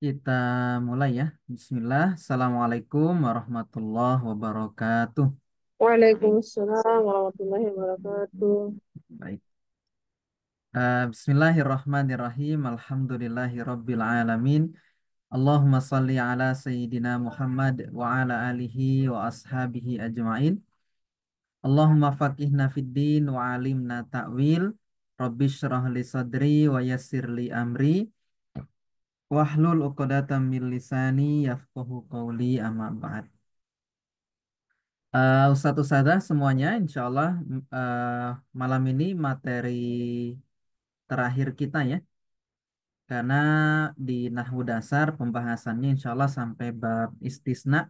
Kita mulai ya. Bismillah. Assalamualaikum warahmatullahi wabarakatuh. Waalaikumsalam warahmatullahi wabarakatuh. Baik. Bismillahirrahmanirrahim. Alhamdulillahi rabbil alamin. Allahumma salli ala Sayyidina Muhammad wa ala alihi wa ashabihi ajma'in. Allahumma faqihna fid din wa alimna ta'wil. Rabbi syrah li sadri wa yassir li amri. Wahlul uqdatam min lisani yafqahu qawli amma ba'd. Ustadz Ustadzah semuanya, insya Allah malam ini materi terakhir kita ya, karena di Nahwu Dasar pembahasannya insya Allah sampai bab istisna,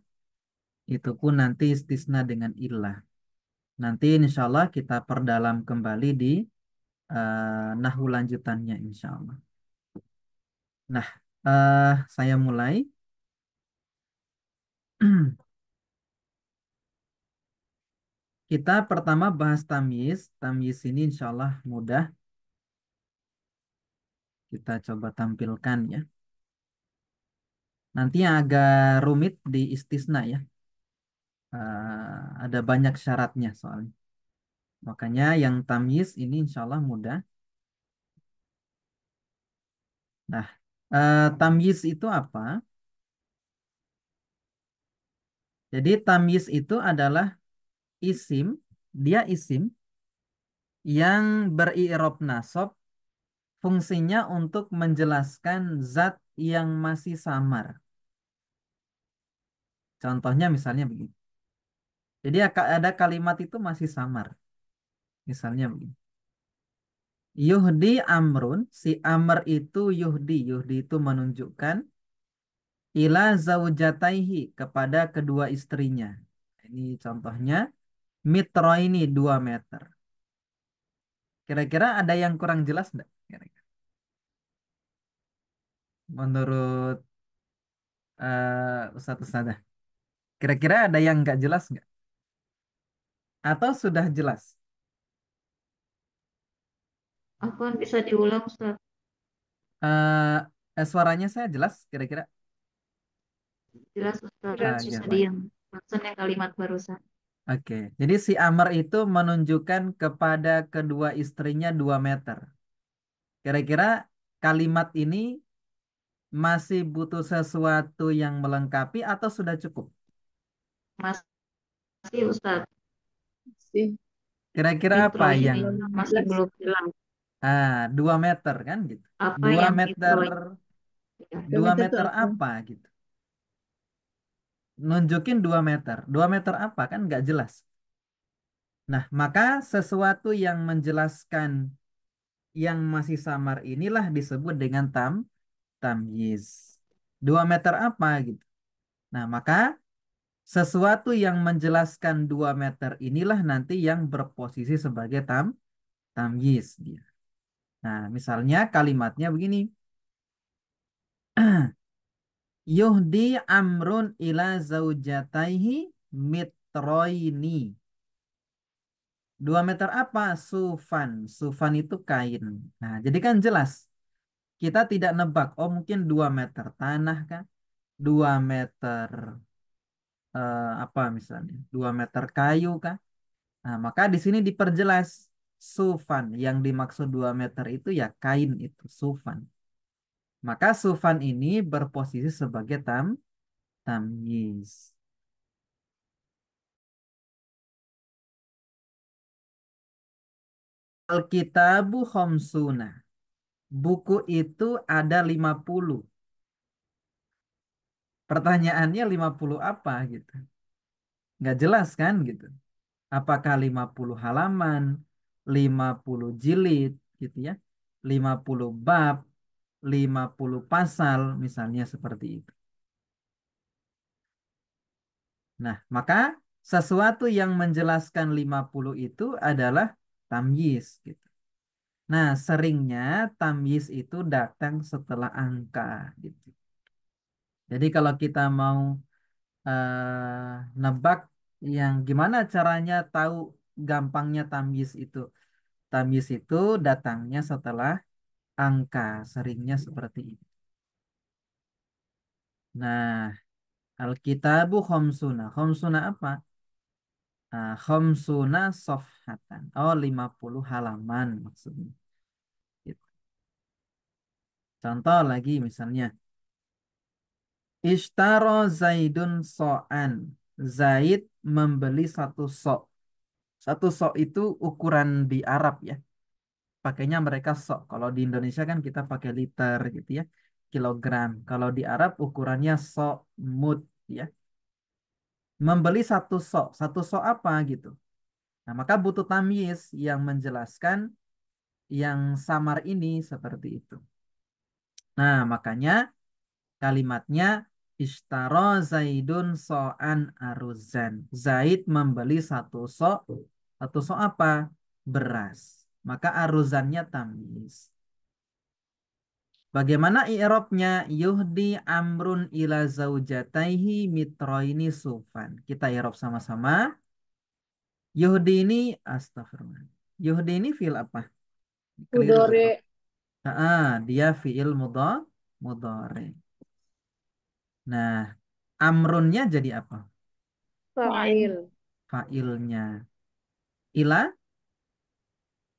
itu pun nanti istisna dengan illah. Nanti insya Allah kita perdalam kembali di Nahwu lanjutannya insya Allah. Nah, saya mulai. Kita pertama bahas tamyiz. Tamyiz ini insya Allah mudah. Kita coba tampilkan ya. Nanti yang agak rumit di istisna ya. Ada banyak syaratnya soalnya. Makanya yang tamyiz ini insya Allah mudah. Nah, tamyiz itu apa? Jadi tamyiz itu adalah isim, dia isim yang berirob nasab, fungsinya untuk menjelaskan zat yang masih samar. Contohnya misalnya begini. Jadi ada kalimat itu masih samar. Misalnya begini. Yuhdi amrun, si amr itu yuhdi. Yuhdi itu menunjukkan ila zaujataihi kepada kedua istrinya. Ini contohnya mitro ini 2 meter. Kira-kira ada yang kurang jelas enggak? Kira-kira. Menurut Ustadz Ustadzah. Kira-kira ada yang nggak jelas nggak? Atau sudah jelas? Afwan bisa diulang Ustaz? Suaranya saya jelas kira-kira. Jelas Ustaz, Ya bisa baik. diam. Maksudnya kalimat barusan. Oke. Jadi si Amr itu menunjukkan kepada kedua istrinya 2 meter. Kira-kira kalimat ini masih butuh sesuatu yang melengkapi atau sudah cukup? Masih Ustaz. Sih. Kira-kira apa Mitro yang ini masih belum jelas. 2 meter kan gitu. Apa 2 yang meter mitro ini? Ya. 2 meter apa gitu. Nunjukin 2 meter. 2 meter apa kan nggak jelas. Nah, maka sesuatu yang menjelaskan yang masih samar inilah disebut dengan tamyiz. 2 meter apa gitu. Nah, maka sesuatu yang menjelaskan 2 meter inilah nanti yang berposisi sebagai tamyiz dia. Nah, misalnya kalimatnya begini. Yuhdi amrun ila zaujataihi mitroini. 2 meter apa? Sufan. Sufan itu kain. Nah, jadi kan jelas. Kita tidak nebak. Oh, mungkin 2 meter tanah kan? 2 meter apa misalnya? 2 meter kayu kan? Nah, maka di sini diperjelas sufan. Yang dimaksud 2 meter itu ya kain itu, sufan. Maka sufan ini berposisi sebagai tamyiz. Alkitabu khamsuna. Buku itu ada 50. Pertanyaannya 50 apa gitu. Nggak jelas kan gitu. Apakah 50 halaman, 50 jilid gitu ya. 50 bab, 50 pasal misalnya seperti itu. Nah, maka sesuatu yang menjelaskan 50 itu adalah tamyiz gitu. Nah, seringnya tamyiz itu datang setelah angka gitu. Jadi kalau kita mau nebak yang gimana caranya tahu gampangnya tamyiz itu. Tamyiz itu datangnya setelah angka, seringnya seperti itu. Nah, Alkitabu khamsuna. Khamsuna apa? Khamsuna sofhatan. Oh, 50 halaman maksudnya. Gitu. Contoh lagi misalnya. Ishtaro Zaidun so'an. Zaid membeli satu sok. Satu sok itu ukuran di Arab ya. Pakainya mereka sok. Kalau di Indonesia kan kita pakai liter gitu ya. Kilogram. Kalau di Arab ukurannya sok mud ya. Membeli satu sok. Satu sok apa gitu. Nah, maka butuh tamyiz yang menjelaskan yang samar ini seperti itu. Nah, makanya kalimatnya Ishtaro Zaidun so'an aruzan. Zaid membeli satu so apa? Beras. Maka aruzannya tamyiz. Bagaimana i'rabnya? Yuhdi amrun ila zaujataihi mitroini sufan. Kita i'rab sama-sama. Yuhdi ini astagfirullah. Yuhdi ini fi'il apa? Keliru i'rab. Mudore. Dia fi'il mudhari. Nah, amrunnya jadi apa? Fa'il. Fa'ilnya. Ila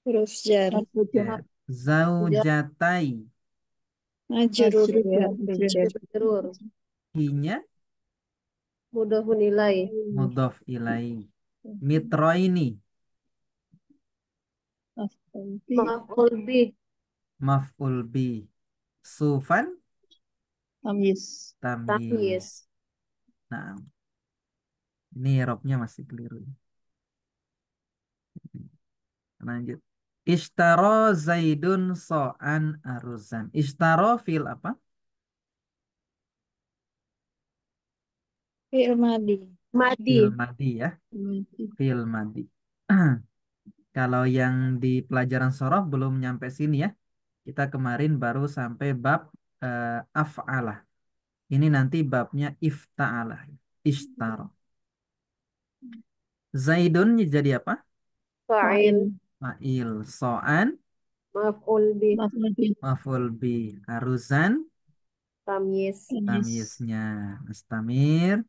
Huruf jar. jar. Zaujatai. Majrur ya, jar. Majrur. Hinya Mudhafun ilaih. mudhof ilai. Mitroini. Maf'ul bih. Maf'ul bi. Sufan Tamyiz. tamyiz. Tamyiz. Nah, ini robnya masih keliru. Lanjut. Ishtaro Zaidun so'an aruzan. Ishtaro fil apa? Fi'il madi. Madi. Fil madi ya. Fil madi. Kalau yang di pelajaran sorof belum nyampe sini ya. Kita kemarin baru sampai bab af'alah. Ini nanti babnya ifta'alah. Ishtaro. Zaidun jadi apa? Fa'il. Fa'il. So'an. Maf'ul bih. Maf'ul bi. Aruzan. Tamyiz. Tamyiznya. Mustamir.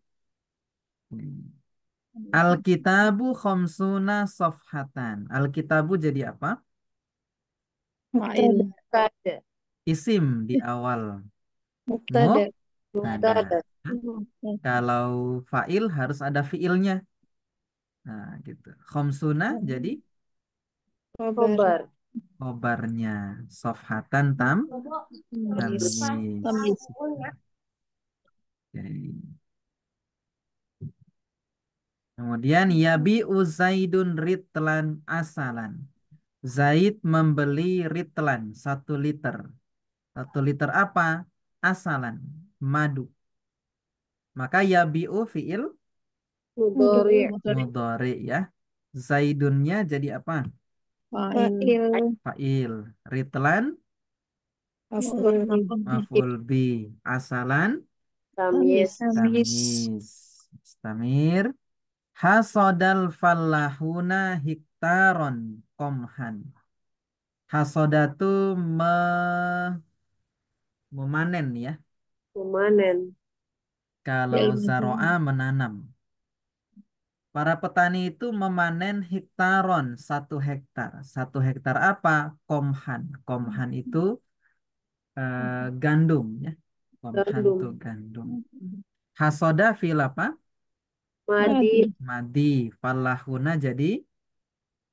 Alkitabu khamsuna sofhatan. Alkitabu jadi apa? Fa'il. Mubtada. Isim di awal. Mubtada. Mubtada. Mubtada. Kalau fa'il harus ada fiilnya. Nah, gitu. Khamsuna jadi Kabar. Khobar. khobarnya. Sofhatan Tamyiz. tamyiz. Tamyiz. Oke. Kemudian yabi'u Zaidun ritlan asalan. Zaid membeli ritlan 1 liter. 1 liter apa? Asalan. Madu. Maka yabi'u fi'il Mudhari. mudhari ya. Zaidunnya jadi apa? Fa'il. Fa'il. Ritlan Maf'ul maf'ul bi. Asalan Tamyiz. Tamyiz. tamyiz. Mustamir. Hasodal fallahuna hiktaron komhan. Hasodatu memanen ya. Memanen. Kalau Fi'il zaro'a madi. menanam. Para petani itu memanen hektaron 1 hektar. 1 hektar apa? Komhan. Komhan itu gandum ya. Komhan itu Gandum. gandum. Hasoda fil apa? Madi. Madi. Falahuna jadi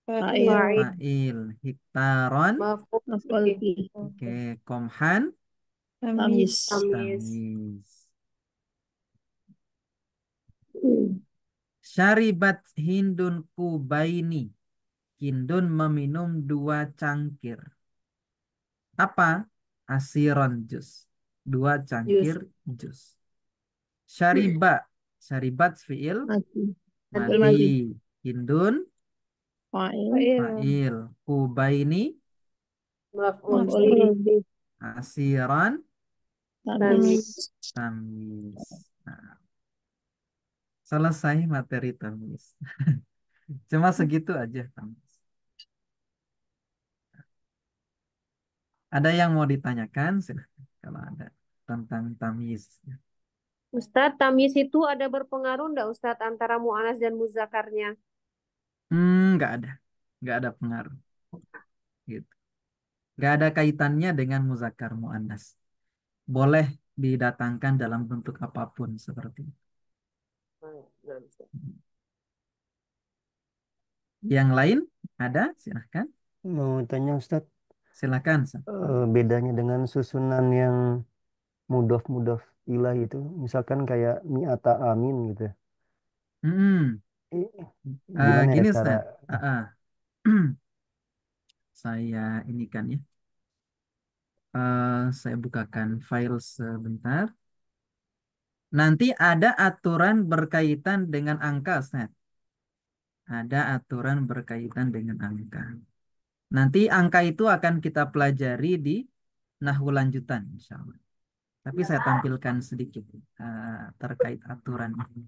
Fa'il. Fa'il. fa'il. Hektaron. Maf'ul Maf'ul bih. bih. Oke. Komhan. Tamyiz. Tamyiz. Tamiz. Syaribat Hindun kubaini. Hindun meminum 2 cangkir. Apa? Asiron jus. 2 cangkir Jus. jus. Syariba. Syaribat fiil Madi. Fi'il madi. madi. Hindun Fa'il. fa'il. Kubaini Maf'ul Maf'ul bih. bih. asiran Tamyiz. tamyiz. Nah, selesai materi tamyiz. Cuma segitu aja tamyiz. Ada yang mau ditanyakan? Silahkan kalau ada tentang tamyiz. Ustadz, tamyiz itu ada berpengaruh enggak Ustadz antara mu'anas dan muzakarnya? Nggak ada. Nggak ada pengaruh. Gitu. Nggak ada kaitannya dengan muzakkar muannas. Boleh didatangkan dalam bentuk apapun seperti itu. Nah, Ustadz. Yang lain ada? Silahkan. Mau tanya Ustadz, Silakan. Sa. bedanya dengan susunan yang mudof-mudof ilah itu, misalkan kayak mi'ata amin gitu. Hmm. I- Gimana ya Gini cara? Ustaz. Saya ini kan ya. Saya bukakan file sebentar. Nanti ada aturan berkaitan dengan angka, Ustaz. Ada aturan berkaitan dengan angka. Nanti angka itu akan kita pelajari di nahwu lanjutan, insya Allah. Tapi saya tampilkan sedikit terkait aturan ini.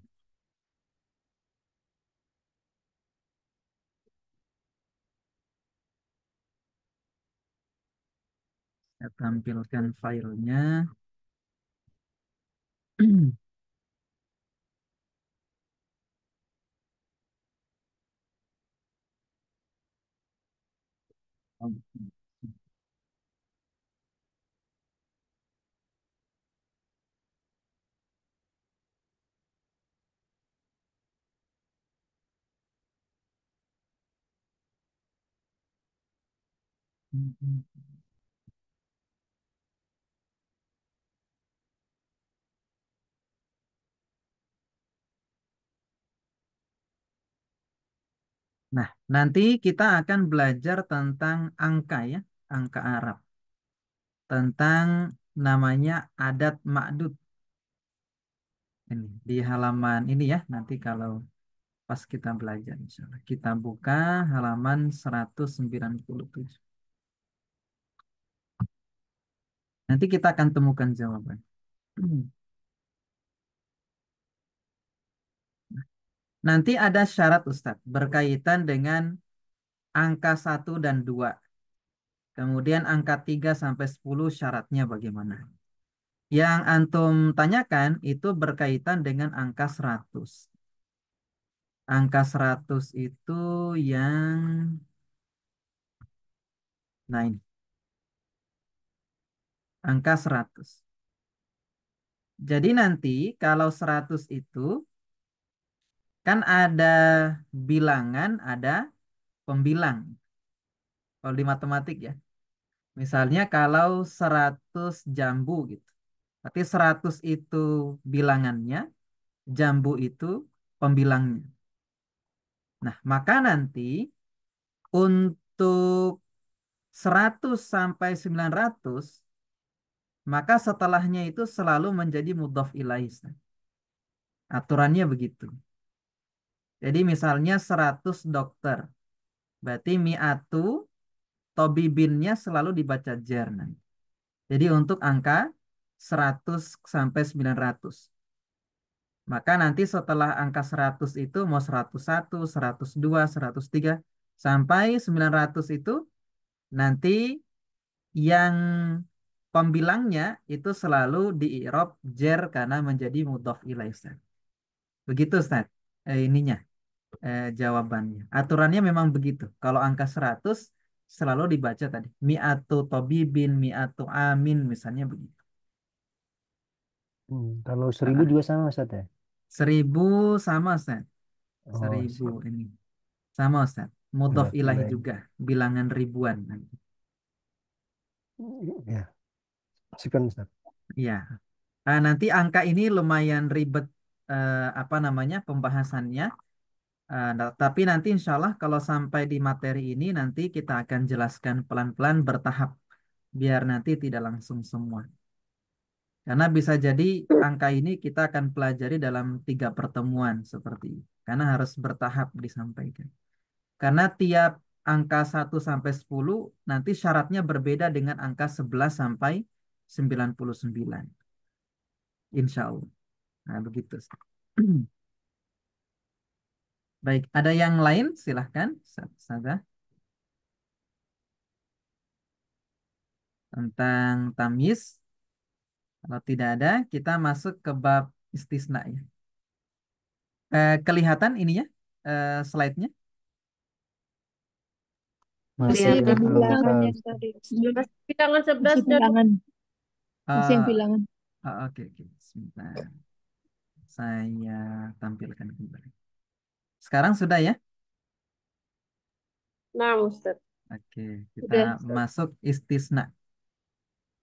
Saya tampilkan filenya. Nah, nanti kita akan belajar tentang angka ya, angka Arab. Tentang namanya adat ma'dud. Ini di halaman ini ya, nanti kalau pas kita belajar insya Allah. Kita buka halaman 197. Nanti kita akan temukan jawaban. Nanti ada syarat Ustadz berkaitan dengan angka 1 dan 2. Kemudian angka 3 sampai 10 syaratnya bagaimana? Yang antum tanyakan itu berkaitan dengan angka 100. Angka 100 itu yang nah ini, angka 100. Jadi nanti kalau 100 itu kan ada bilangan, ada pembilang. Kalau di matematik ya. Misalnya kalau 100 jambu gitu. Berarti 100 itu bilangannya, jambu itu pembilangnya. Nah, maka nanti untuk 100 sampai 900, maka setelahnya itu selalu menjadi mudhaf ilaih. Aturannya begitu. Jadi misalnya 100 dokter. Berarti mi'atu tobibinnya selalu dibaca jar nanti. Jadi untuk angka 100 sampai 900. Maka nanti setelah angka 100 itu mau 101, 102, 103 sampai 900 itu nanti yang pembilangnya itu selalu di i'rab jar karena menjadi mudhaf ilaih. Ustaz. Begitu Ustaz. Ininya jawabannya. Aturannya memang begitu. Kalau angka 100 selalu dibaca tadi mi'atu tobibin, mi'atu amin misalnya begitu. Kalau 1000 Ah, juga sama Ustaz ya? 1000 sama Ustaz. Oh, 1000 sip. ini. Sama Ustaz. Mudhaf Baik, ilahi baik. juga. Bilangan ribuan nanti. Ya, masukkan Ustaz. Iya. Nanti angka ini lumayan ribet apa namanya pembahasannya. Tapi nanti insya Allah kalau sampai di materi ini nanti kita akan jelaskan pelan-pelan bertahap. Biar nanti tidak langsung semua. Karena bisa jadi angka ini kita akan pelajari dalam 3 pertemuan seperti itu. Karena harus bertahap disampaikan. Karena tiap angka 1 sampai 10 nanti syaratnya berbeda dengan angka 11 sampai 99. Insya Allah. Nah, begitu. Baik, ada yang lain? Silahkan. Saza. Tentang tamyiz. Kalau tidak ada, kita masuk ke bab istisna ya. Kelihatan ininya slide-nya? Masih Masih yang bilangan angka. yang tadi. Masih bilangan 11 Masih dan bilangan. Masih yang Eh, bilangan. oke, oke. Sebentar. Saya tampilkan kembali. Sekarang sudah ya? nah Ustaz. Oke, kita Udah. masuk istisna.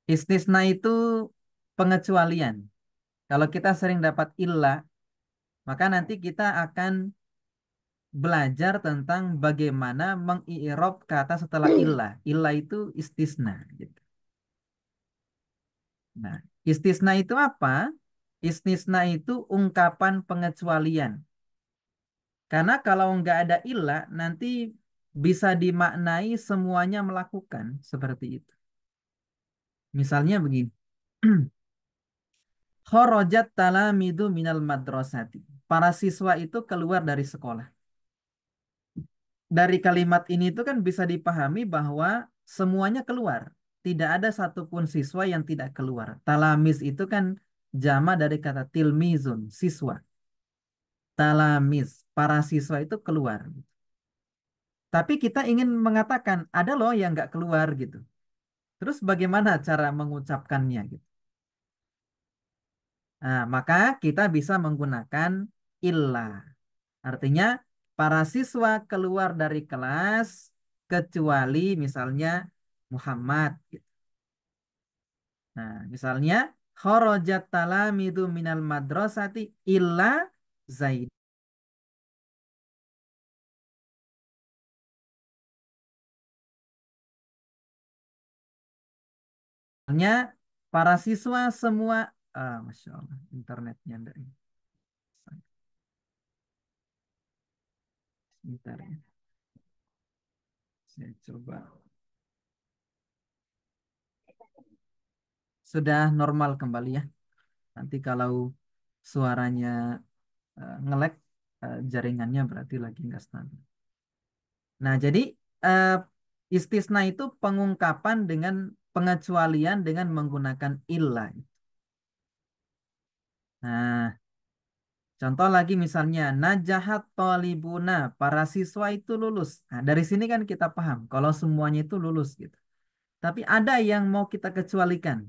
Istisna itu pengecualian. Kalau kita sering dapat illah, maka nanti kita akan belajar tentang bagaimana mengi'rab kata setelah illah. Illah itu istisna gitu. Nah, istisna itu apa? Istisna itu ungkapan pengecualian. Karena kalau nggak ada ilah, nanti bisa dimaknai semuanya melakukan seperti itu. Misalnya begini. Kharajat talamidu minal madrasati. Para siswa itu keluar dari sekolah. Dari kalimat ini itu kan bisa dipahami bahwa semuanya keluar. Tidak ada satupun siswa yang tidak keluar. Talamis itu kan jama dari kata tilmizun, siswa. Talamis, para siswa itu keluar. Tapi kita ingin mengatakan ada loh yang nggak keluar gitu. Terus bagaimana cara mengucapkannya gitu? Nah, maka kita bisa menggunakan illah. Artinya para siswa keluar dari kelas kecuali misalnya Muhammad gitu. Nah, misalnya kharajat talamidu minal madrasati illa Zaid. Misalnya para siswa semua Masya Allah, internetnya enggak ini. Sebentar ya. Saya coba. Sudah normal kembali ya. Nanti kalau suaranya nge-lag, jaringannya berarti lagi nggak stabil. Nah, jadi eh, istisna itu pengungkapan dengan pengecualian dengan menggunakan illah. Nah, contoh lagi misalnya najahat tolibuna, para siswa itu lulus. Nah, dari sini kan kita paham kalau semuanya itu lulus gitu. Tapi ada yang mau kita kecualikan.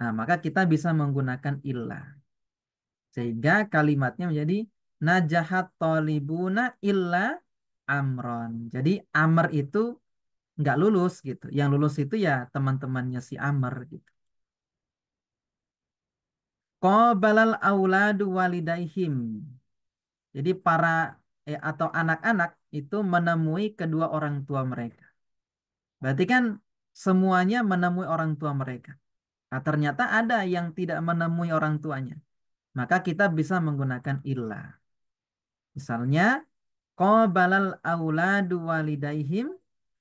Nah, maka kita bisa menggunakan illah. Sehingga kalimatnya menjadi najahat tolibuna illa amron. Jadi Amr itu nggak lulus gitu. Yang lulus itu ya teman-temannya si Amr gitu. Qabalal auladu walidaihim. Jadi para atau anak-anak itu menemui kedua orang tua mereka. Berarti kan semuanya menemui orang tua mereka. Nah, ternyata ada yang tidak menemui orang tuanya. Maka kita bisa menggunakan illah. Misalnya qabalal auladu walidaihim,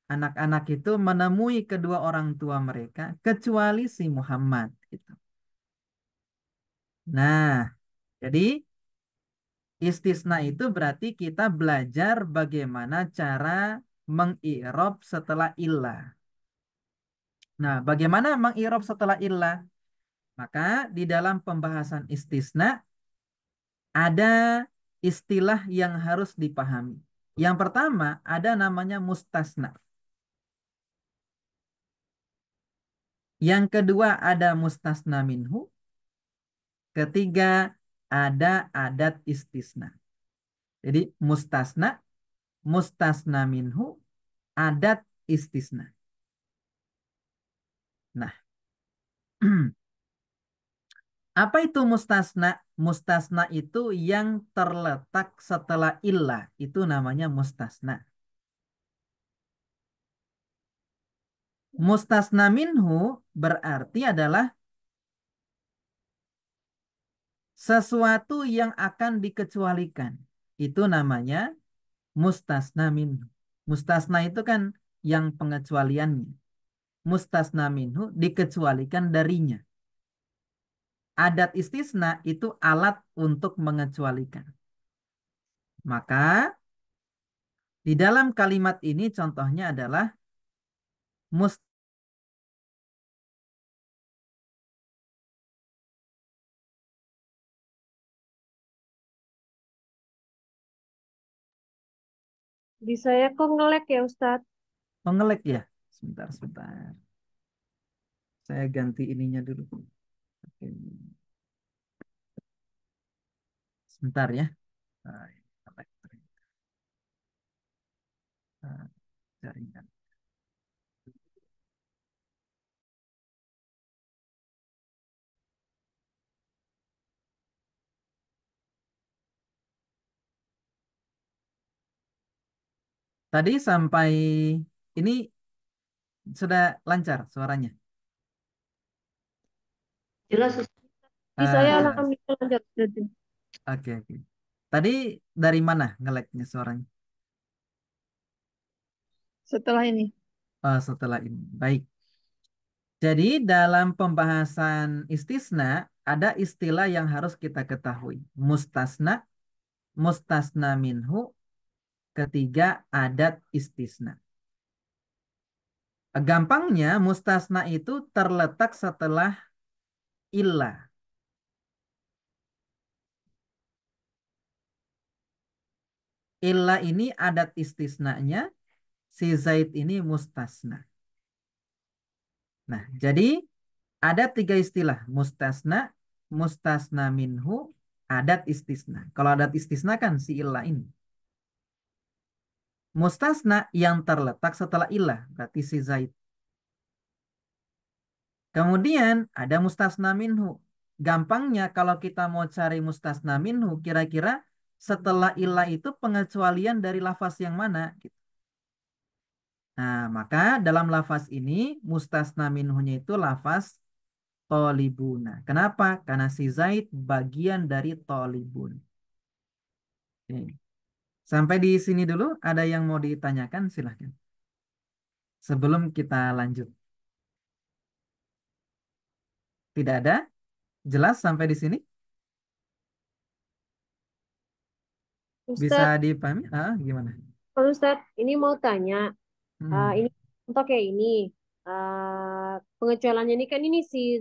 anak-anak itu menemui kedua orang tua mereka kecuali si Muhammad gitu. Nah, jadi istisna itu berarti kita belajar bagaimana cara mengi'rab setelah illah. Nah, bagaimana mengi'rab setelah illah? Maka di dalam pembahasan istisna ada istilah yang harus dipahami. Yang pertama ada namanya mustasna. Yang kedua ada mustasna minhu. Ketiga ada adat istisna. Jadi mustasna, mustasna minhu, adat istisna. Nah, apa itu mustasna? Mustasna itu yang terletak setelah illah. Itu namanya mustasna. Mustasna minhu berarti adalah sesuatu yang akan dikecualikan. Itu namanya mustasna minhu. Mustasna itu kan yang pengecualiannya. Mustasna minhu dikecualikan darinya. Adat istisna itu alat untuk mengecualikan. Maka di dalam kalimat ini contohnya adalah mus Di saya kok ngelek ya Ustadz? Oh, ngelek ya? Sebentar, sebentar. Saya ganti ininya dulu. Oke. Sebentar ya. Ah, ngelek. Ah, jaringan. Tadi sampai ini sudah lancar suaranya. Jelas, Ustaz. Di saya Jelas. alhamdulillah lancar Ustadz. Oke, oke. Tadi dari mana ngeleknya suaranya? Setelah ini. Oh, setelah ini. Baik. Jadi dalam pembahasan istisna ada istilah yang harus kita ketahui. Mustasna, mustasna minhu, ketiga adat istisna. Gampangnya mustasna itu terletak setelah illah. Illah ini adat istisnanya, si Zaid ini mustasna. Nah, jadi ada tiga istilah, mustasna, mustasna minhu, adat istisna. Kalau adat istisna kan si illah ini. Mustasna yang terletak setelah ilah, berarti si Zaid. Kemudian ada mustasna minhu. Gampangnya kalau kita mau cari mustasna minhu, kira-kira setelah ilah itu pengecualian dari lafaz yang mana? Gitu. Nah, maka dalam lafaz ini mustasna minhunya itu lafaz tolibuna. Kenapa? Karena si Zaid bagian dari tolibun. Oke. Sampai di sini dulu, ada yang mau ditanyakan? Silahkan. Sebelum kita lanjut. Tidak ada? Jelas sampai di sini? Bisa Ustadz, dipahami? Ah, gimana? Pak Ustadz, ini mau tanya, Hmm. ini untuk kayak ini, pengecualiannya ini kan ini si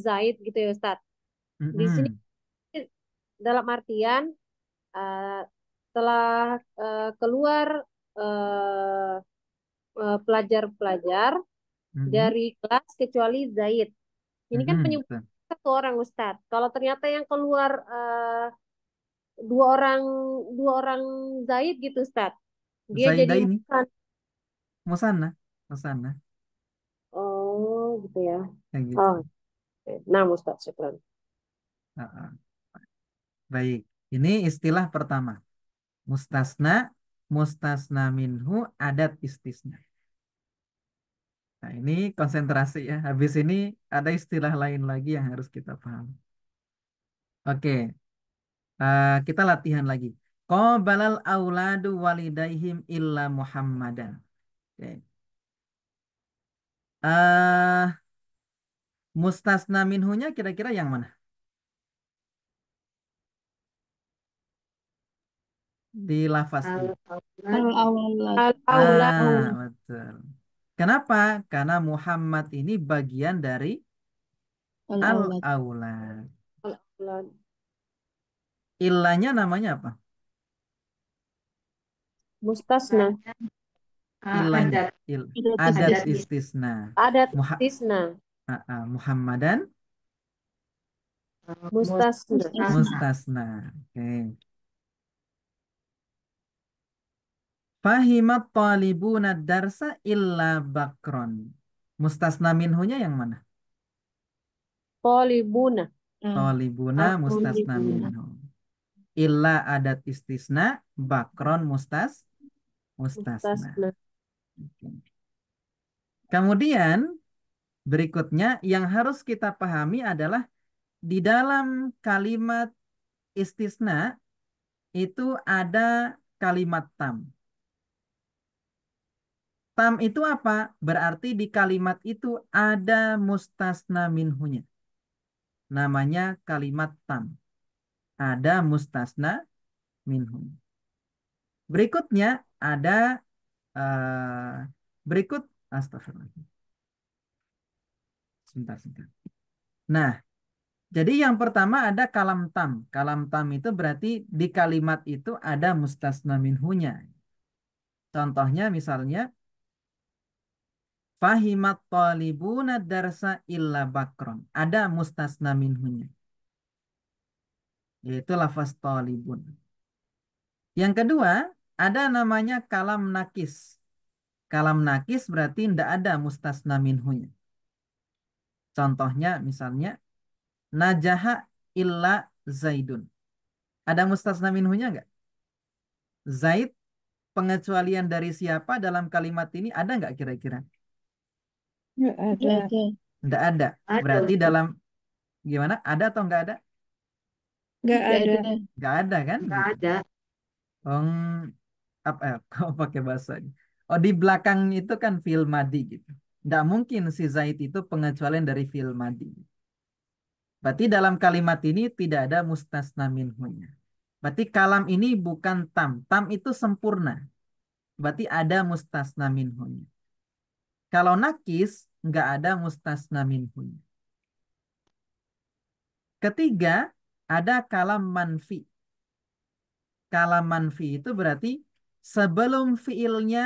Zaid gitu ya Ustadz. Di sini Mm-mm. dalam artian eh, telah keluar eh, pelajar-pelajar Mm-mm. dari kelas kecuali Zaid. Ini kan Mm-mm. penyebab Betul. satu orang Ustadz. Kalau ternyata yang keluar dua orang dua orang Zaid gitu Ustadz. Dia jadi Zaidah ini, bukan. Musana. Musana. Oh gitu ya. Kayak gitu. Oh, oke. Nah Ustadz syukran. Ah, ah. Baik. Ini istilah pertama. Mustasna, mustasna minhu, adat istisna. Nah, ini konsentrasi ya. Habis ini ada istilah lain lagi yang harus kita paham. Oke, kita latihan lagi. Qabalal auladu walidaihim illa Muhammadan. Oke. Eh, mustasna minhunya kira-kira yang mana? Di lafaz ini. Al-awwal. Al-aula Betul. Kenapa? Karena Muhammad ini bagian dari Al-awwal. al-aulad. al-aula Ilahnya namanya apa? mustasna Ilahnya. Adat Adat istisna. istisna. adat Muha- istisna Muhammadan mustasna. Mustasna. mustasna. Oke. Fahimat talibuna darsa illa bakron. Mustasna minhunya yang mana? Polibuna Talibuna mustasna Al-awwal. minhu. Illa adat istisna. Bakron mustasna. mustasna. Oke. Kemudian berikutnya yang harus kita pahami adalah di dalam kalimat istisna itu ada kalimat tam. Tam itu apa? Berarti di kalimat itu ada mustasna minhunya. Namanya kalimat tam. Ada mustasna minhunya. Berikutnya ada berikut astagfirullah. Sebentar, sebentar. Nah, jadi yang pertama ada kalam tam. Kalam tam itu berarti di kalimat itu ada mustasna minhunya. Contohnya misalnya fahimat talibuna darsa illa bakron. Ada mustasna minhunya, yaitu lafaz talibun. Yang kedua, ada namanya kalam nakis. Kalam nakis berarti tidak ada mustasna minhunya. Contohnya misalnya najaha illa zaidun. Ada mustasna minhunya nggak? Zaid pengecualian dari siapa dalam kalimat ini ada nggak kira-kira? Nggak Nggak ada. ada. Nggak ada. Ada, Berarti Ustaz. dalam gimana? Ada atau nggak ada? Nggak Nggak ada. ada. Nggak ada kan? Nggak Gitu. ada. Apa kau pakai bahasanya? Oh, di belakang itu kan fi'il madi gitu. Nggak mungkin si Zaid itu pengecualian dari fi'il madi. Berarti dalam kalimat ini tidak ada mustasna minhunya. Berarti kalam ini bukan tam. Tam itu sempurna. Berarti ada mustasna minhunya. Kalau nakis, nggak ada mustasna minhunya. Ketiga, ada kalam manfi. Kalam manfi itu berarti sebelum fiilnya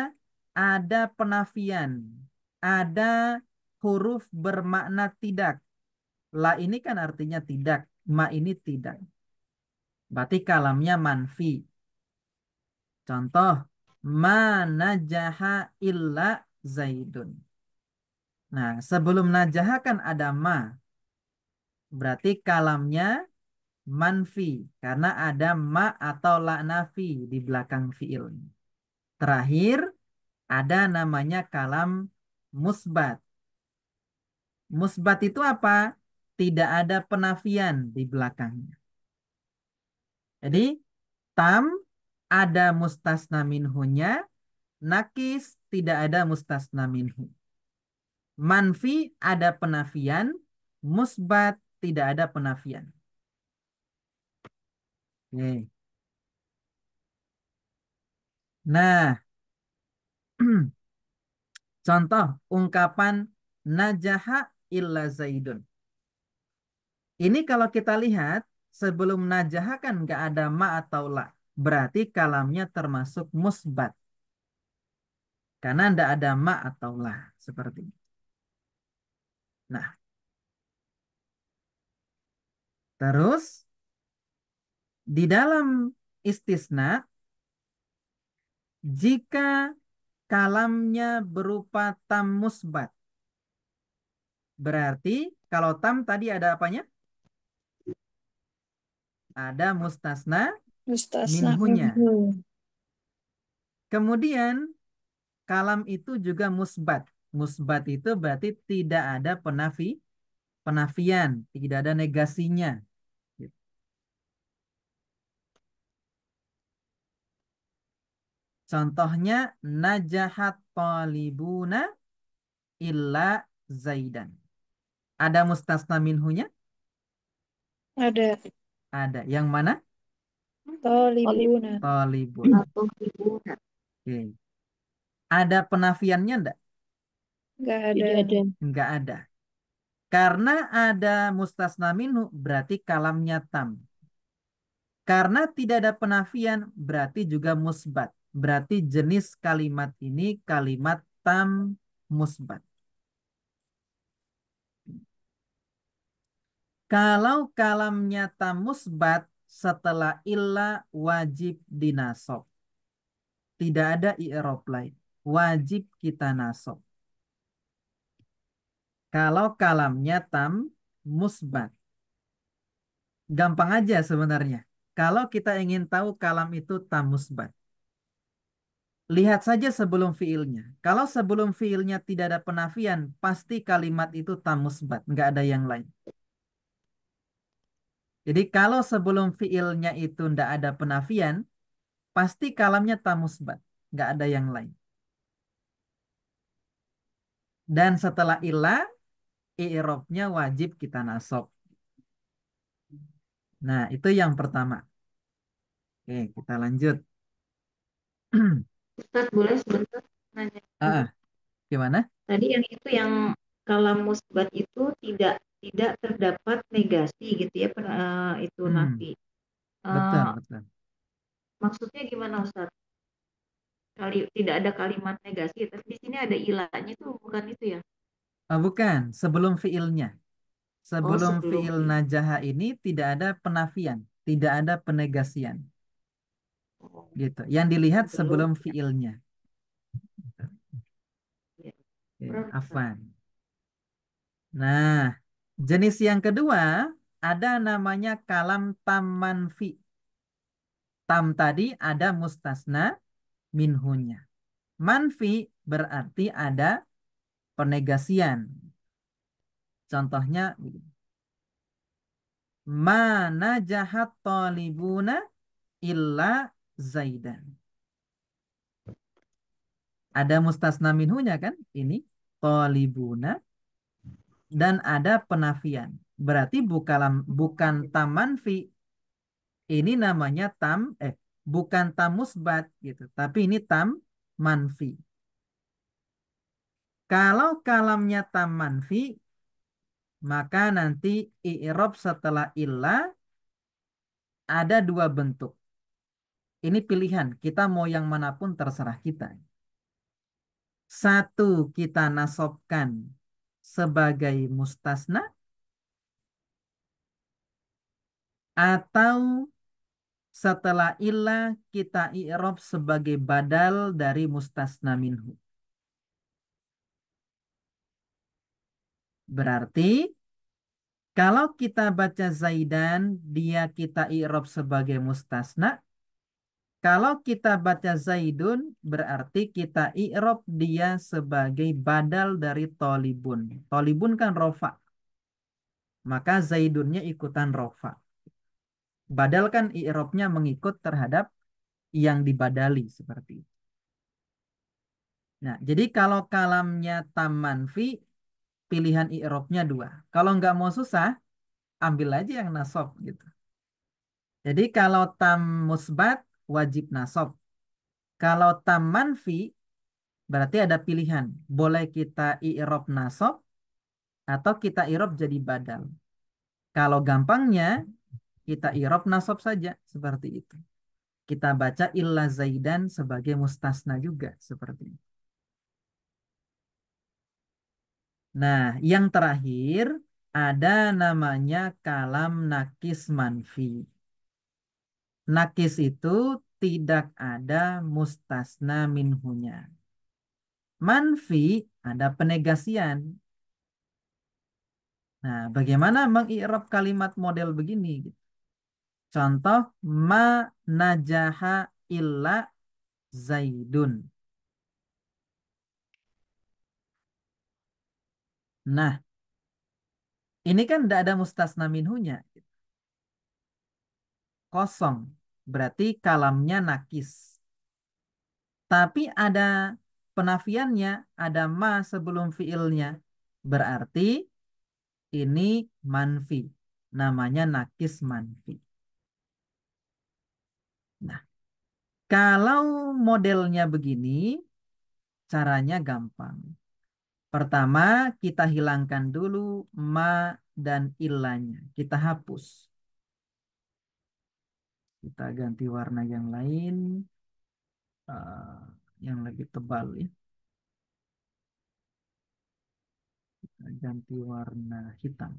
ada penafian, ada huruf bermakna tidak. La ini kan artinya tidak, ma ini tidak. Berarti kalamnya manfi. Contoh, ma najaha illa zaidun. Nah, sebelum najaha kan ada ma. Berarti kalamnya manfi karena ada ma atau la nafi di belakang fiil. Terakhir ada namanya kalam musbat. Musbat itu apa? Tidak ada penafian di belakangnya. Jadi tam ada mustasna minhunya, nakis tidak ada mustasna minhu. Manfi ada penafian, musbat tidak ada penafian. Oke. Nah, contoh ungkapan najaha illa zaidun. Ini kalau kita lihat sebelum najaha kan nggak ada ma atau la. Berarti kalamnya termasuk musbat. Karena nggak ada ma atau la. Seperti ini. Nah, terus di dalam istisna, jika kalamnya berupa tam musbat. Berarti kalau tam tadi ada apanya? Ada mustasna Mustasna minhunya. minhu. Kemudian kalam itu juga musbat. Musbat itu berarti tidak ada penafian, tidak ada negasinya. Contohnya najahat talibuna illa zaidan. Ada mustasna minhunya? Ada. Ada. Yang mana? Tolibuna. Talibun. Atau hibuna. Oke. Ada penafiannya enggak? Nggak ada. Tidak ada. Enggak ada. Karena ada mustasna minhu berarti kalamnya tam. Karena tidak ada penafian berarti juga musbat. Berarti jenis kalimat ini kalimat tam musbat. Kalau kalamnya tam musbat setelah illa wajib dinasob. Tidak ada i'rab lain. Wajib kita nasob. Kalau kalamnya tam musbat. Gampang aja sebenarnya. Kalau kita ingin tahu kalam itu tam musbat. Lihat saja sebelum fiilnya. Kalau sebelum fiilnya tidak ada penafian, pasti kalimat itu tam musbat. Nggak ada yang lain. Jadi kalau sebelum fiilnya itu nggak ada penafian, pasti kalamnya tam musbat. Nggak ada yang lain. Dan setelah ilah, i'robnya wajib kita nasab. Nah, itu yang pertama. Oke, kita lanjut. Ustaz boleh sebentar nanya dulu. Ah, gimana? Tadi yang itu yang kalam musbat itu tidak terdapat negasi gitu ya itu Hmm, nafi. betul, Eh, betul. maksudnya gimana Ustaz? tidak ada kalimat negasi, tapi di sini ada ilahnya tuh, bukan itu ya? Bukan, sebelum fiilnya. Oh, Sebelum sebelum fiil fi'il. najaha ini tidak ada penafian, tidak ada penegasian, Oh, gitu. Yang dilihat sebelum sebelum ya. fiilnya. Ya. Oke, Berapa? afwan. Nah, jenis yang kedua ada namanya kalam tam manfi. Tam tadi ada mustasna minhunya. Manfi berarti ada penegasian. Contohnya, mana jahat tolibuna illa zaidan. Ada mustasna minhunya kan? Ini tolibuna dan ada penafian. Berarti bukan tam manfi. Ini namanya bukan tam musbat gitu, tapi ini tam manfi. Kalau kalamnya tam manfi, maka nanti i'rab setelah illa ada dua bentuk. Ini pilihan, kita mau yang manapun terserah kita. Satu, kita nasobkan sebagai mustasna, atau setelah illa kita i'rab sebagai badal dari mustasna minhu. Berarti kalau kita baca Zaidan, dia kita i'rab sebagai mustasna. Kalau kita baca Zaidun, berarti kita i'rab dia sebagai badal dari tolibun. Tolibun kan rofa, maka Zaidunnya ikutan rofa. Badal kan i'rabnya mengikut terhadap yang dibadali seperti itu. Nah, jadi kalau kalamnya tam manfi, pilihan i'rabnya dua. Kalau nggak mau susah, ambil aja yang nasab gitu. Jadi kalau tam musbat wajib nasab. Kalau tam manfi berarti ada pilihan. Boleh kita i'rab nasab atau kita i'rab jadi badal. Kalau gampangnya kita i'rab nasab saja seperti itu. Kita baca illa zaidan sebagai mustasna juga seperti itu. Nah, yang terakhir ada namanya kalam nakis manfi. Nakis itu tidak ada mustasna minhunya. Manfi ada penegasian. Nah, bagaimana mengi'rab kalimat model begini? Contoh, ma najaha illa zaidun. Nah, ini kan tidak ada mustasna minhunya. Kosong. Berarti kalamnya nakis. Tapi ada penafiannya, ada ma sebelum fiilnya. Berarti ini manfi. Namanya nakis manfi. Nah, kalau modelnya begini, caranya gampang. Pertama, kita hilangkan dulu ma dan ilanya. Kita hapus. Kita ganti warna yang lain, eh, yang lebih tebal ya. Kita ganti warna hitam.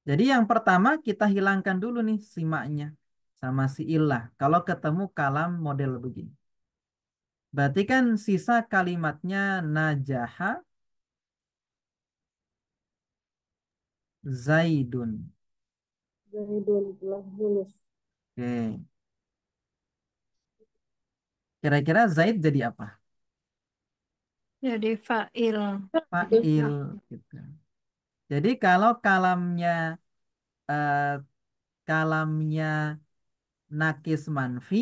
Jadi yang pertama kita hilangkan dulu nih si ma-nya sama si ilah. Kalau ketemu kalam model begini. Berarti kan sisa kalimatnya najaha zaidun. Zaidun telah lulus. Oke. Kira-kira Zaid jadi apa? Jadi fa'il. Fa'il gitu. Jadi kalau eh, kalamnya nakis manfi,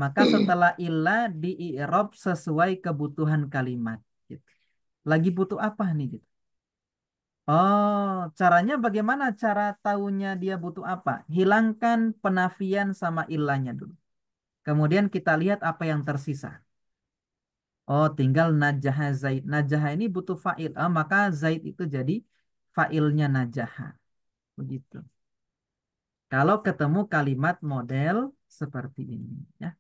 maka setelah illa di i'rab sesuai kebutuhan kalimat. Gitu. Lagi butuh apa nih gitu? Oh, caranya bagaimana cara tahunya dia butuh apa? Hilangkan penafian sama illanya dulu. Kemudian kita lihat apa yang tersisa. Oh, tinggal najaha Zaid. Najaha ini butuh fa'il. Maka Zaid itu jadi fa'ilnya najaha. Begitu. Kalau ketemu kalimat model seperti ini. Ya.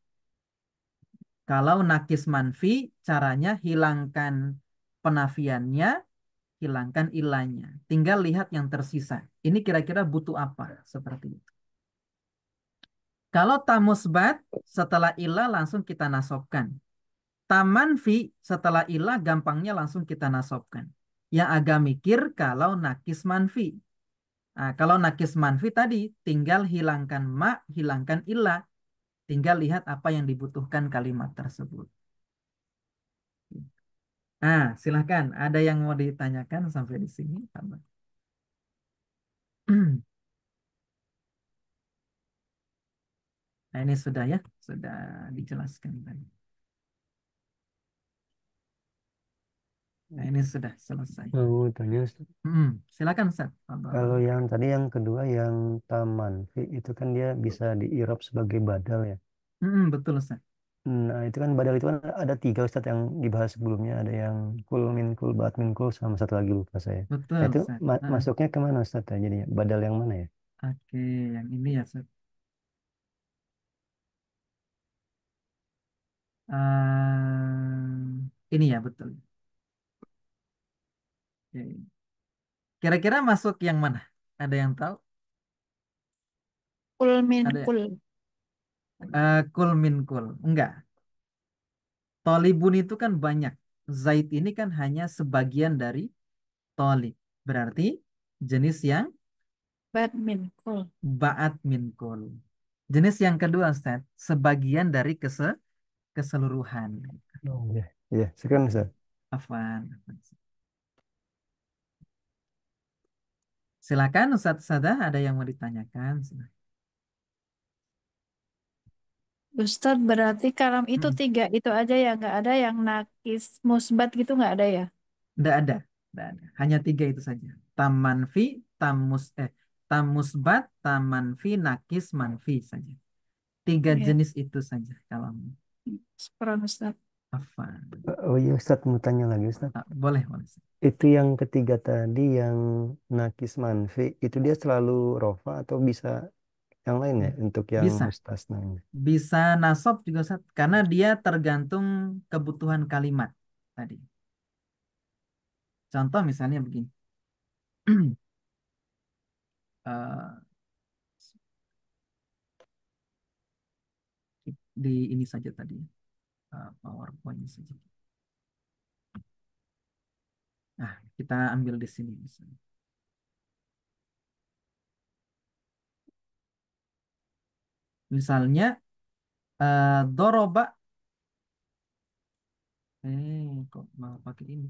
Kalau nakis manfi, caranya hilangkan penafiannya, hilangkan ilahnya. Tinggal lihat yang tersisa. Ini kira-kira butuh apa? Seperti itu. Kalau tamusbat, setelah ilah langsung kita nasobkan. Tamanfi, setelah ilah gampangnya langsung kita nasobkan. Yang agak mikir kalau nakis manfi. Nah, kalau nakis manfi tadi, tinggal hilangkan ma, hilangkan ilah. Tinggal lihat apa yang dibutuhkan kalimat tersebut. Nah, silahkan. Ada yang mau ditanyakan sampai di sini? Nah, ini sudah ya, sudah dijelaskan tadi. Nah, ini sudah selesai. Mau tanya Ustaz. Silakan Ustaz. Fadhol. Kalau yang tadi yang kedua yang tamanfi itu kan dia bisa diirab sebagai badal ya. Betul Ustaz. Nah itu kan badal itu kan ada tiga Ustaz yang dibahas sebelumnya. Ada yang kul min kul baat min kul sama satu lagi lupa saya. Betul Nah, itu Ustaz. masuknya kemana Ustaz ya jadinya? Badal yang mana ya? Oke, yang ini ya Ustaz. Ini ya betul. Oke. Kira-kira masuk yang mana? Ada yang tahu? Kul min Ada kul. kul min kul. Enggak. Tolibun itu kan banyak. Zaid ini kan hanya sebagian dari tolib. Berarti jenis yang Bad min kul. ba'at min kul. Jenis yang kedua Ustaz, sebagian dari keseluruhan. Oh iya, iya, sekarang Ustaz. Afwan. Silakan Ustaz Sadah, ada yang mau ditanyakan? Ustadz berarti kalam itu Hmm. tiga itu aja ya, nggak ada yang nakis musbat gitu, nggak ada ya? Nggak ada, nggak ada. Hanya tiga itu saja. Tam manfi, tam musbat, tam manfi, nakis manfi saja. Tiga Ya, jenis itu saja kalau sekarang Ustadz. Afwan. Oh iya Ustaz mau tanya lagi Ustaz. Boleh, boleh. Itu yang ketiga tadi yang nakis manfi itu dia selalu rofa atau bisa yang lain ya untuk yang Bisa, mustasna ini? bisa nasab juga Ustaz, karena dia tergantung kebutuhan kalimat tadi. Contoh misalnya begini. Eh, di ini saja tadi, PowerPoint saja. Nah, kita ambil di sini misalnya. Misalnya doroba, kok mau pakai ini?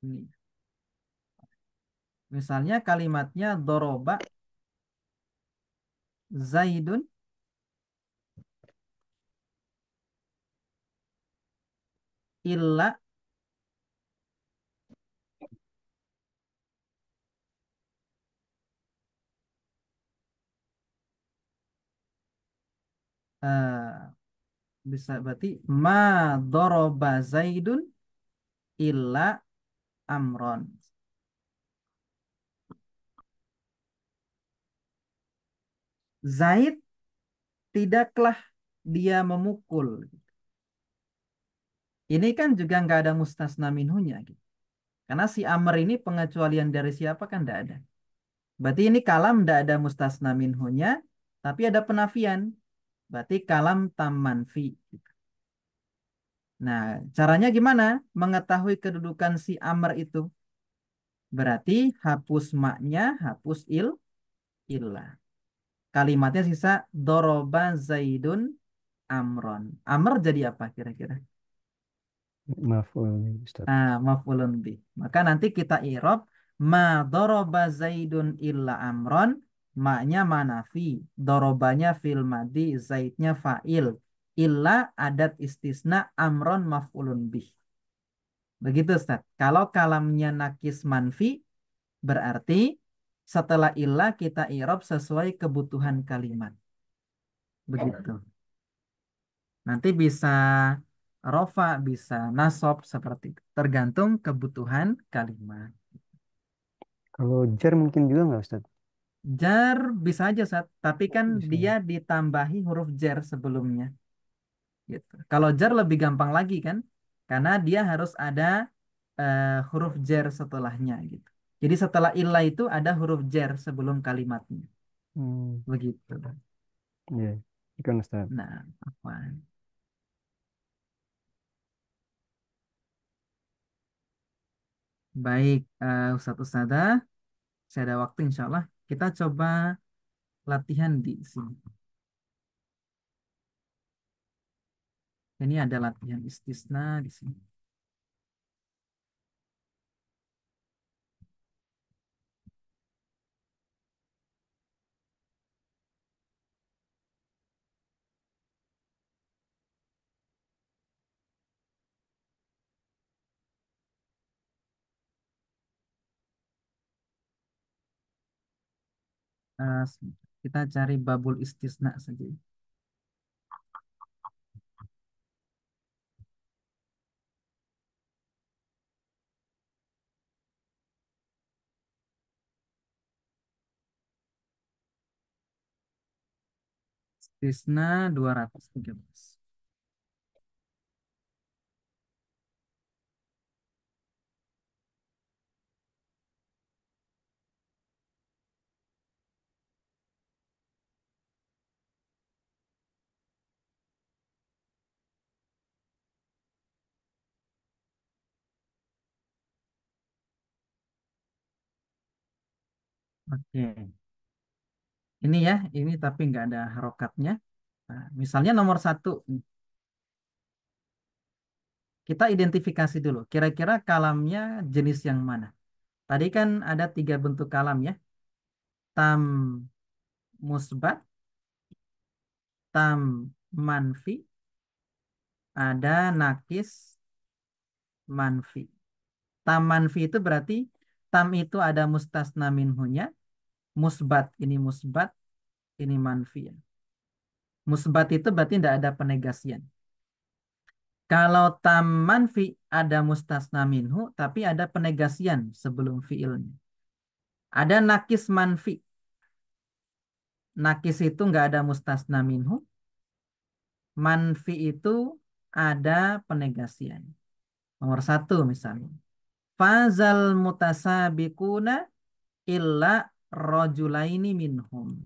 Ini. Misalnya kalimatnya doroba Zaidun illa eh, bisa berarti ma doroba Zaidun illa amron. Zaid tidaklah dia memukul. Ini kan juga nggak ada mustasna minhunya gitu. Karena si Amr ini pengecualian dari siapa kan nggak ada. Berarti ini kalam nggak ada mustasna minhunya, tapi ada penafian. Berarti kalam tam manfi. Nah, caranya gimana? Mengetahui kedudukan si Amr itu. Berarti hapus maknya, hapus illah. Kalimatnya sisa doroba Zaidun Amron. Amr jadi apa kira-kira? Maaf Ustaz. Maf'ulun bih. Maka nanti kita i'rab ma doroba Zaidun illa Amron. Maknya manafi. Dorobanya fil madi, Zaidnya fa'il. Illa adat istisna Amron maf'ulun bih. Begitu Ustaz. Kalau kalamnya nakis manfi, berarti setelah ilah kita i'rab sesuai kebutuhan kalimat. Begitu. Nanti bisa rofa, bisa nasob seperti itu. Tergantung kebutuhan kalimat. Kalau jar mungkin juga nggak Ustaz? Jar bisa aja Sat, tapi kan Bisa. dia ditambahi huruf jar sebelumnya. Gitu. Kalau jar lebih gampang lagi kan, karena dia harus ada huruf jar setelahnya gitu. Jadi setelah ilah itu ada huruf jar sebelum kalimatnya. Hmm, Begitu. ya. Ikan Ustaz. Nah, apa? Baik, Ustadz Ustadzah, saya ada waktu insya Allah. Kita coba latihan di sini. Ini ada latihan istisna di sini. Kita cari babul istisna saja. Istisna 213. Oke, ini ya, ini tapi nggak ada harokatnya. Nah, misalnya nomor satu, kita identifikasi dulu. Kira-kira kalamnya jenis yang mana? Tadi kan ada 3 bentuk kalam ya. Tam musbat, tam manfi, ada nakis manfi. Tam manfi itu berarti tam itu ada mustasna minhunya, musbat ini musbat, ini manfi ya. Musbat itu berarti tidak ada penegasian. Kalau tam manfi ada mustasna minhu tapi ada penegasian sebelum fiilnya. Ada nakis manfi. Nakis itu nggak ada mustasna minhu. Manfi itu ada penegasian. Nomor satu misalnya. Fazal mutasabikuna illa rojulaini minhum.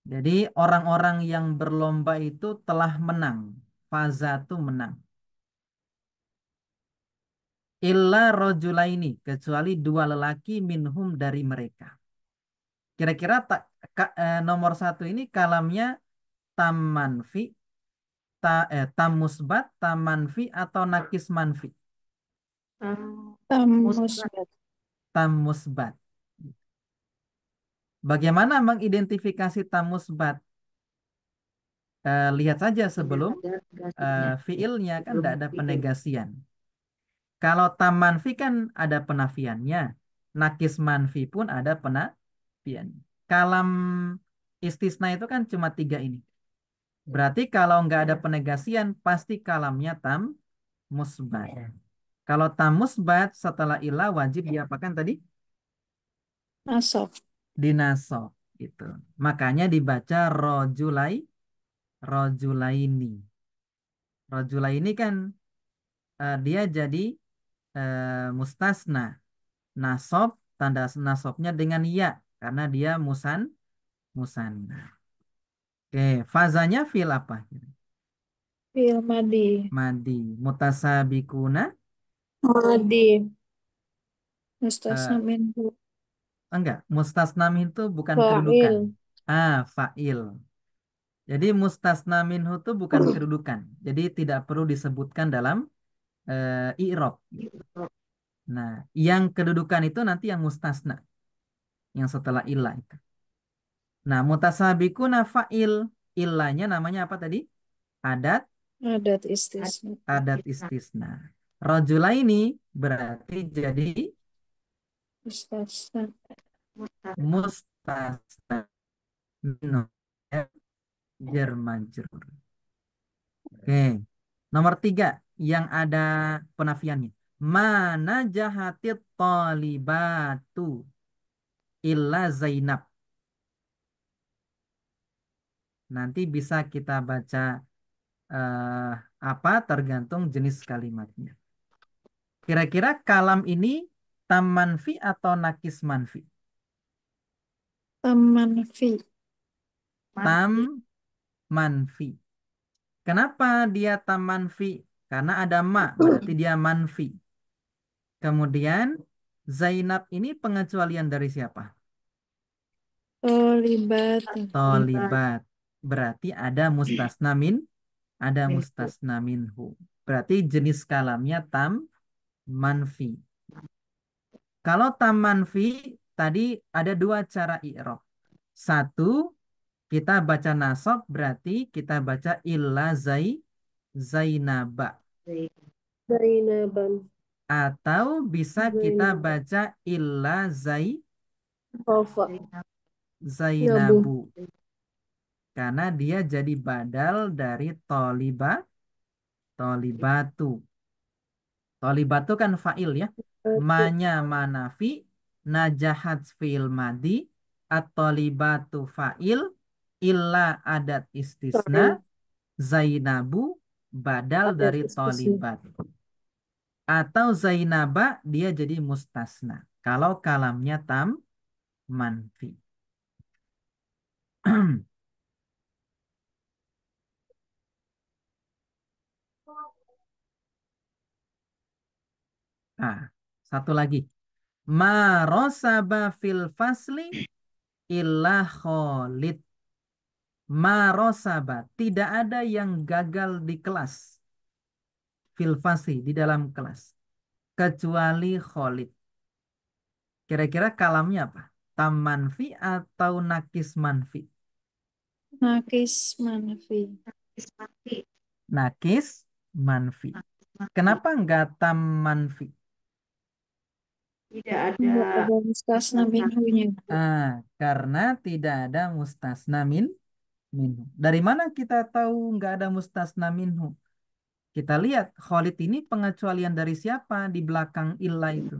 Jadi orang-orang yang berlomba itu telah menang. Faza itu menang. Illa rojulaini. Kecuali 2 lelaki minhum dari mereka. Kira-kira nomor satu ini kalamnya tam manfi, tam musbat, tam manfi, atau nakis manfi? Tam Musbat. musbat. Tam musbat. Bagaimana mengidentifikasi tam musbat? Lihat saja Tidak sebelum ada negasinya. fiilnya kan Belum tidak ada fiil. penegasian. Kalau tam manfi kan ada penafiannya. Nakis manfi pun ada penafian. Kalam istisna itu kan cuma 3 ini. Berarti kalau nggak ada penegasian pasti kalamnya tam musbat. Kalau tam musbat setelah ilah wajib diapakan tadi? Nasab. Dinasob gitu. Makanya dibaca rojulaini. Rojulaini kan dia jadi mustasna. Nasob tanda nasobnya dengan ya karena dia musanna. Oke, fazanya fil apa? Fil madi. Madi. Mutasabikuna Madi. Mustasna eh, minhu. enggak, mustasna min itu bukan kedudukan. Fa'il. Fa'il. Jadi mustasna minhu itu bukan kedudukan. Jadi tidak perlu disebutkan dalam i'rab. Nah, yang kedudukan itu nanti yang mustasna, yang setelah ilah itu. Nah, mutasabikuna fa'il, ilahnya namanya apa tadi? Adat, Adat istisna. adat istisna. Rajulaini berarti jadi Mustasna. mustasna minhu, ya, jar majrur. Oke. Nomor 3 yang ada penafiannya. Mana jahatit talibatu illa Zainab. Nanti bisa kita baca eh, apa tergantung jenis kalimatnya. Kira-kira kalam ini tam manfi atau nakis manfi? Manfi. Tam Manfi. manfi. Kenapa dia tam manfi? Karena ada ma, berarti dia manfi. Kemudian Zainab ini pengecualian dari siapa? Tolibat. Tolibat. Berarti ada mustasna min, ada Minhu. mustasna minhu. Berarti jenis kalamnya tam manfi. Kalau tam manfi tadi ada dua cara i'rab. Satu, kita baca nasab berarti kita baca illa zainaba. Zainaban. Atau bisa kita Zainab. baca illa Rofa. Zainab. Nabu. zainabu. Karena dia jadi badal dari tolibatu. Tolibatu kan fa'il ya. Manya manafi, najahat fi'il madi, at-tolibatu fa'il, illa adat istisna, Fa'il. zainabu badal Adat dari istisna. tolibat. Atau zainaba dia jadi mustasna. Kalau kalamnya tam manfi. Nah, satu lagi. Ma rosaba fil fasli illa Khalid. Ma rosaba. Tidak ada yang gagal di kelas. Fil fasli, di dalam kelas. Kecuali Khalid. Kira-kira kalamnya apa? Tam manfi atau nakis manfi? Nakis manfi. Manfi. Nakis manfi. Manfi. Kenapa enggak tam manfi? Tidak Nggak ada ada mustasna minhunya. Karena tidak ada mustasna minhu. Dari mana kita tahu nggak ada mustasna minhu? Kita lihat Khalid ini pengecualian dari siapa di belakang illa itu?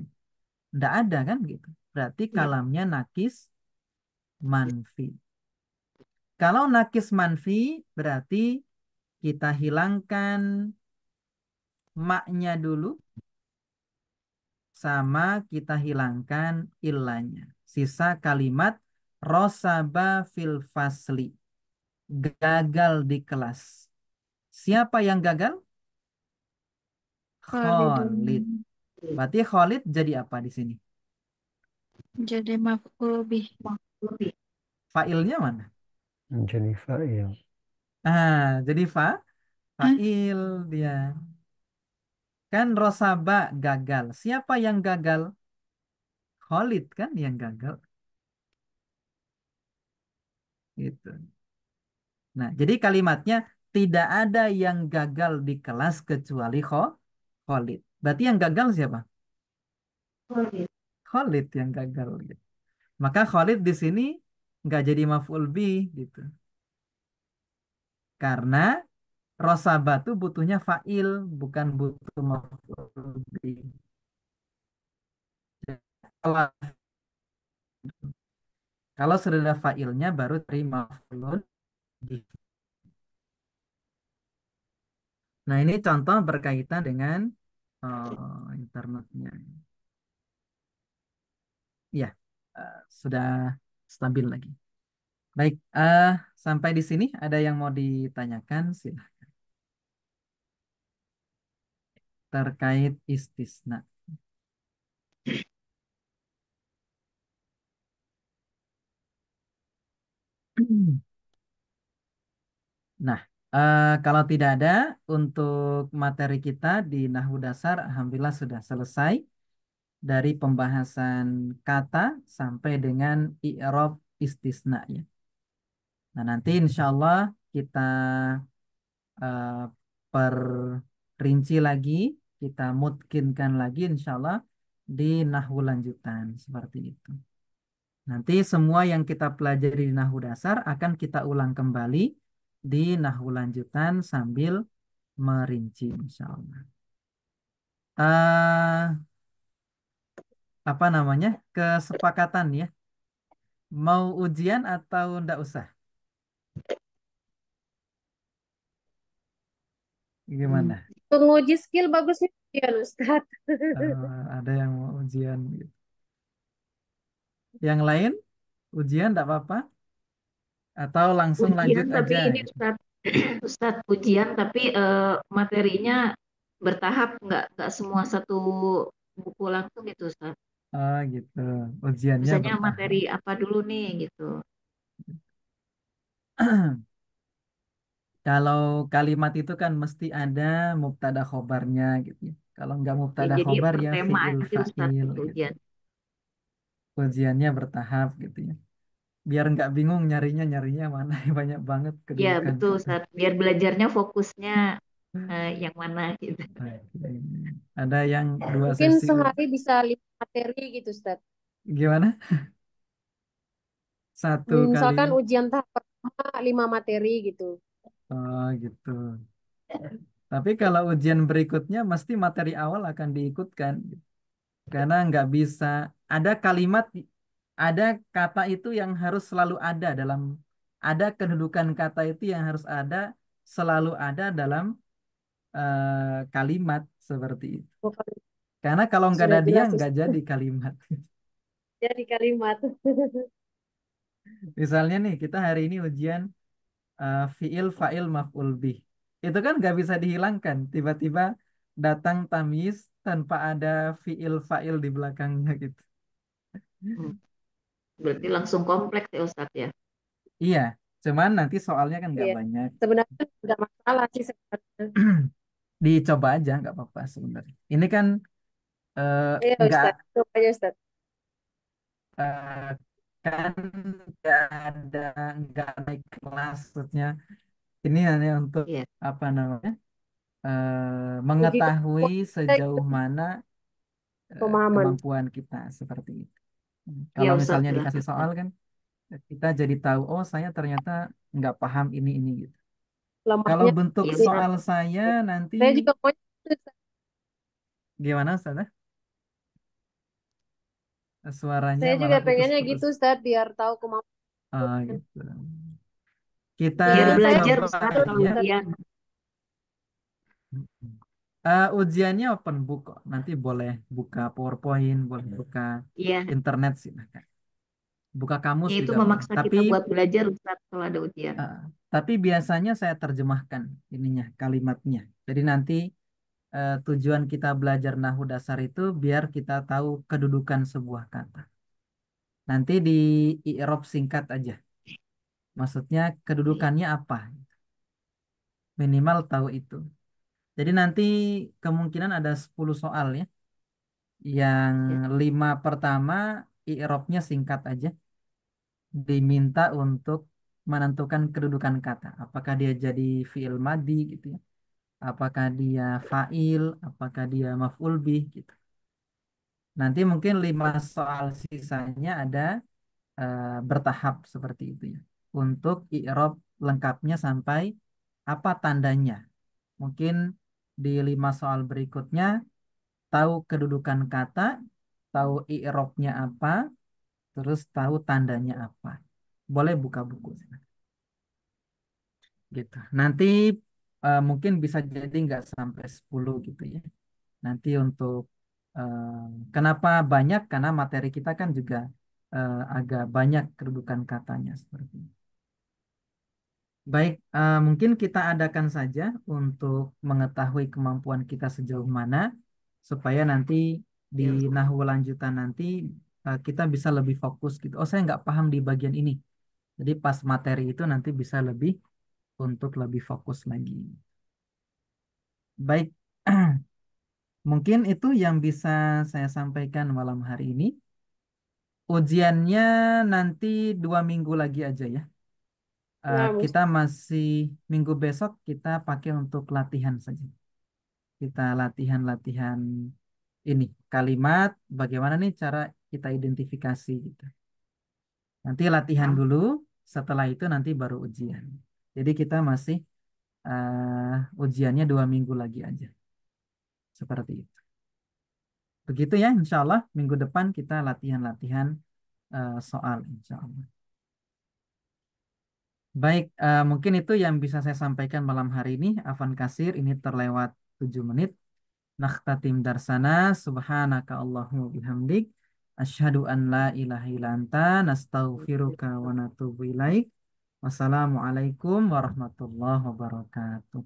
Nggak ada kan gitu. Berarti kalamnya nakis manfi. Kalau nakis manfi berarti kita hilangkan maknya dulu sama kita hilangkan illanya. Sisa kalimat rosaba fil fasli. Gagal di kelas. Siapa yang gagal? Khalidun. Khalid. Berarti Khalid jadi apa di sini? Jadi maf'ul bih. lebih. Failnya mana? Jadi fa'il. Jadi Hah? fa'il dia. Kan Rosaba gagal. Siapa yang gagal? Khalid kan yang gagal. Gitu. Nah, jadi kalimatnya tidak ada yang gagal di kelas kecuali Khalid. Berarti yang gagal siapa? Khalid. Khalid yang gagal. Gitu. Maka Khalid di sini nggak jadi maf'ul bih gitu. Karena Rosaba tuh butuhnya fa'il, bukan butuh maf'ul bih. Kalau kalau sudah ada fa'ilnya baru terima maf'ulun bih. Nah, ini contoh berkaitan dengan internetnya. Ya, sudah stabil lagi. Baik, sampai di sini ada yang mau ditanyakan silahkan terkait istisna. Nah, kalau tidak ada untuk materi kita di Nahwu Dasar, alhamdulillah sudah selesai dari pembahasan kata sampai dengan i'rab istisna ya. Nah, nanti insya Allah kita eh, perinci lagi, kita mutkinkan lagi insya Allah di Nahwu lanjutan seperti itu. Nanti semua yang kita pelajari di Nahwu Dasar akan kita ulang kembali di Nahwu lanjutan sambil merinci insya Allah. Apa namanya? Kesepakatan ya. Mau ujian atau enggak usah? Hmm. Gimana? Untuk nguji skill bagusnya ya Ustaz. Ada yang mau ujian gitu. Yang lain ujian tidak apa-apa atau langsung Ujian lanjut tapi aja ini gitu. Ustaz, Ustaz ujian tapi materinya bertahap, nggak semua satu buku langsung gitu Ustaz. Oh gitu. Ujiannya Misalnya materi bertahap. apa dulu nih gitu. Kalau kalimat itu kan mesti ada mubtada khobarnya gitu ya. Kalau nggak Ya, mubtada jadi khobar per ya tema fiil aja Ustaz fa'il itu gitu. ujian. Ujiannya bertahap gitu ya. Biar nggak bingung nyarinya mana banyak banget Ya kedudukan betul kata. Ustaz. Biar belajarnya fokusnya yang mana gitu. Baik. Ada yang dua Mungkin sesi sehari bisa 5 materi gitu Ustaz. gimana? Satu kali. Misalkan ujian tahap pertama 5 materi gitu. Oh gitu. Tapi kalau ujian berikutnya mesti materi awal akan diikutkan. Karena nggak bisa ada kalimat, ada kata itu yang harus selalu ada dalam, ada kedudukan kata itu yang harus ada, selalu ada dalam kalimat seperti itu. Bukan, Karena kalau nggak sudah ada dia jelas nggak Ustaz. jadi kalimat. Jadi kalimat. Misalnya nih kita hari ini ujian fiil fa'il maf'ul bih. Itu kan nggak bisa dihilangkan. Tiba-tiba datang tamyiz tanpa ada fiil fa'il di belakangnya gitu. Hmm. Berarti langsung kompleks ya Ustaz ya. Iya, cuman nanti soalnya kan nggak Iya. banyak. Sebenarnya nggak masalah sih sebenarnya. Dicoba aja nggak apa-apa sebenarnya. Ini kan eh, Iya nggak Ustaz. Coba aja Ustaz. eh, kan nggak ada nggak naik kelas maksudnya. Ini hanya untuk Iya. apa namanya Uji mengetahui kemampuan kita sejauh gitu, mana pemahaman. kemampuan kita seperti itu. Iya Kalau Ustaz misalnya dikasih silahkan. soal kan kita jadi tahu oh saya ternyata nggak paham ini gitu. Kalau Lemahnya bentuk Iya ini. Ustaz. soal saya nanti Saya juga mau gitu, Ustaz. gimana Ustaz? Suaranya Saya juga malah pengennya putus-putus. gitu Ustaz biar tahu kemampuan. Gitu. Kita Biar Keinginan saya belajar coba Ustaz gitu kalau aja. Ustaz. ujian. Ujiannya open book kok. Nanti boleh buka PowerPoint, boleh buka Iya. internet sih. Buka kamus Ya itu juga boleh. memaksa kita buat belajar Ustaz kalau ada ujian. Uh, tapi biasanya saya terjemahkan ininya, kalimatnya. Jadi nanti tujuan kita belajar nahu dasar itu biar kita tahu kedudukan sebuah kata. Nanti di i'rab singkat aja. Maksudnya kedudukannya apa? Minimal tahu itu. Jadi nanti kemungkinan ada 10 soal ya. Yang Ya. 5 pertama i'rabnya singkat aja. Diminta untuk menentukan kedudukan kata. Apakah dia jadi fi'il madi gitu ya. Apakah dia fa'il, apakah dia maf'ul bih gitu. Nanti mungkin 5 soal sisanya ada bertahap seperti itu ya. Untuk i'rab lengkapnya sampai apa tandanya. Mungkin di 5 soal berikutnya tahu kedudukan kata, tahu i'rabnya apa, terus tahu tandanya apa. Boleh buka buku gitu. Nanti mungkin bisa jadi nggak sampai 10 gitu ya. Nanti untuk eh, kenapa banyak? Karena materi kita kan juga agak banyak kedudukan katanya seperti itu. Baik, mungkin kita adakan saja untuk mengetahui kemampuan kita sejauh mana, supaya nanti di Ya Ustaz. nahwu lanjutan nanti kita bisa lebih fokus gitu. Oh, saya nggak paham di bagian ini. Jadi pas materi itu nanti bisa lebih untuk lebih fokus lagi. Baik, mungkin itu yang bisa saya sampaikan malam hari ini. Ujiannya nanti 2 minggu lagi aja ya. Nah, Kita masih minggu besok kita pakai untuk latihan saja. Kita latihan-latihan ini kalimat, bagaimana nih cara kita identifikasi gitu. Nanti latihan dulu, setelah itu nanti baru ujian. Jadi kita masih ujiannya 2 minggu lagi aja. Seperti itu. Begitu ya, insya Allah minggu depan kita latihan-latihan soal insya Allah. Baik, mungkin itu yang bisa saya sampaikan malam hari ini. Afan kasir, ini terlewat 7 menit. Nakhtatim darsana, subhanaka Allahumma bihamdik. Asyhadu an la ilaha illa anta, nastaghfiruka wa natubu ilaik. Wassalamualaikum warahmatullahi wabarakatuh.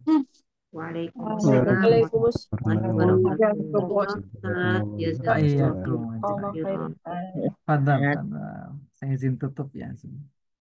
Waalaikumsalam Waalaikumsalam. warahmatullahi Waalaikumsalam. wabarakatuh. Ustaz, Iya, jazakumullah Allah Fadal, khairan. khairan. fadal. Saya izin tutup ya.